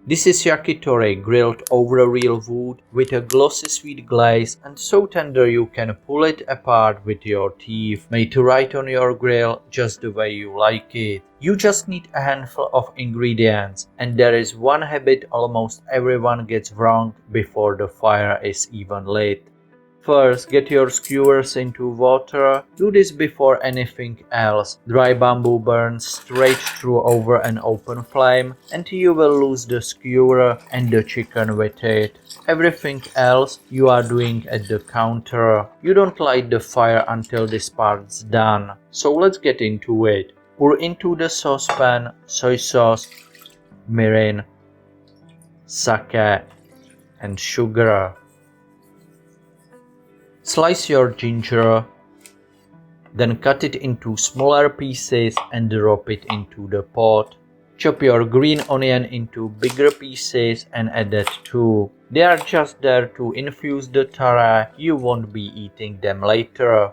This is yakitori grilled over a real wood with a glossy sweet glaze and so tender you can pull it apart with your teeth. Made right on your grill just the way you like it. You just need a handful of ingredients, and there is one habit almost everyone gets wrong before the fire is even lit. First, get your skewers into water. Do this before anything else. Dry bamboo burns straight through over an open flame and you will lose the skewer and the chicken with it. Everything else you are doing at the counter. You don't light the fire until this part's done. So let's get into it. Pour into the saucepan soy sauce, mirin, sake, and sugar. Slice your ginger, then cut it into smaller pieces and drop it into the pot. Chop your green onion into bigger pieces and add that too. They are just there to infuse the tare, you won't be eating them later.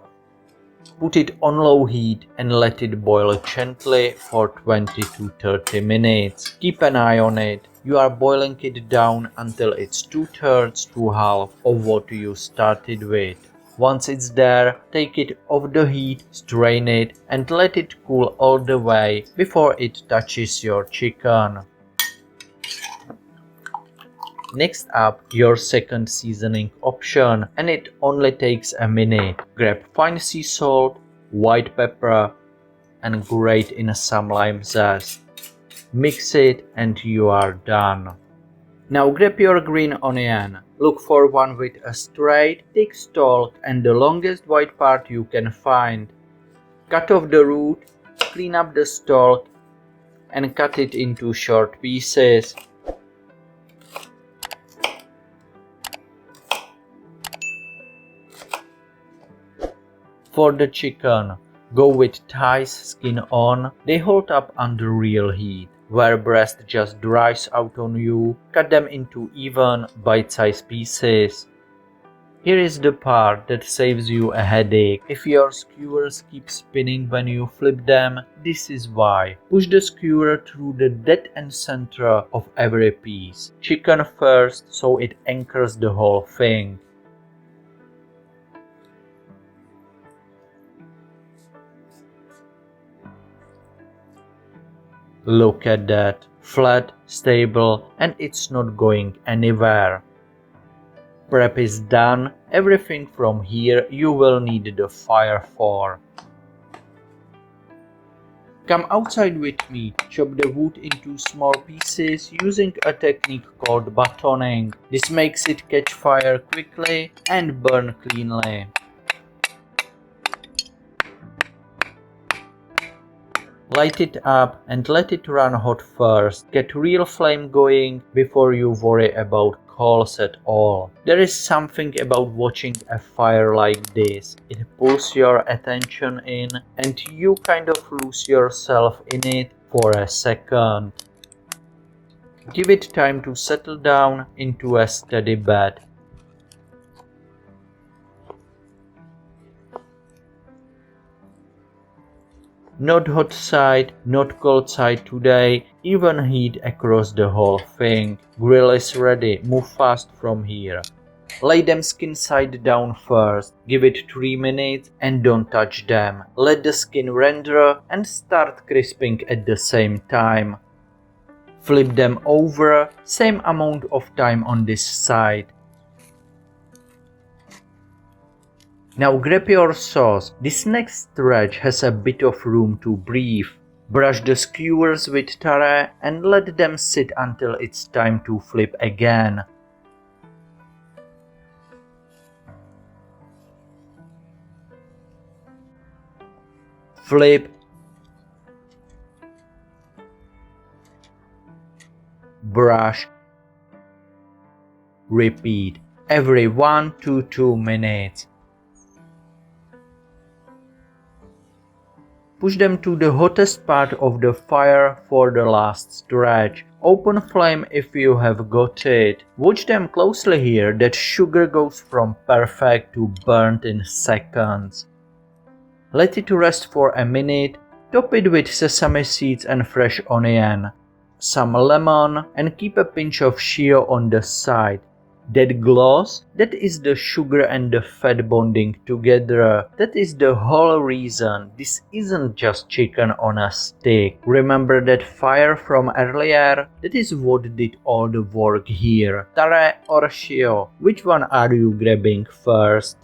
Put it on low heat and let it boil gently for 20 to 30 minutes. Keep an eye on it. You are boiling it down until it's 2/3 to half of what you started with. Once it's there, take it off the heat, strain it and let it cool all the way before it touches your chicken. Next up, your second seasoning option, and it only takes a minute. Grab fine sea salt, white pepper and grate in some lime zest. Mix it and you are done. Now grab your green onion. Look for one with a straight, thick stalk and the longest white part you can find. Cut off the root, clean up the stalk and cut it into short pieces. For the chicken, go with thighs skin on. They hold up under real heat. Where breast just dries out on you, cut them into even bite-sized pieces. Here is the part that saves you a headache. If your skewers keep spinning when you flip them, this is why. Push the skewer through the dead end center of every piece. Chicken first, so it anchors the whole thing. Look at that, flat, stable, and it's not going anywhere. Prep is done, everything from here you will need the fire for. Come outside with me, chop the wood into small pieces using a technique called batoning. This makes it catch fire quickly and burn cleanly. Light it up and let it run hot first. Get real flame going before you worry about coals at all. There is something about watching a fire like this. It pulls your attention in and you kind of lose yourself in it for a second. Give it time to settle down into a steady bed. Not hot side, not cold side today, even heat across the whole thing. Grill is ready, move fast from here. Lay them skin side down first, give it 3 minutes and don't touch them. Let the skin render and start crisping at the same time. Flip them over, same amount of time on this side. Now grab your sauce. This next stretch has a bit of room to breathe. Brush the skewers with tare and let them sit until it's time to flip again. Flip. Brush. Repeat every 1 to 2 minutes. Push them to the hottest part of the fire for the last stretch. Open flame if you have got it. Watch them closely here, that sugar goes from perfect to burnt in seconds. Let it rest for a minute. Top it with sesame seeds and fresh onion. some lemon, and keep a pinch of Shio on the side. That gloss, that is the sugar and the fat bonding together. That is the whole reason this isn't just chicken on a stick. Remember that fire from earlier? That is what did all the work here. Tare or Shio? Which one are you grabbing first?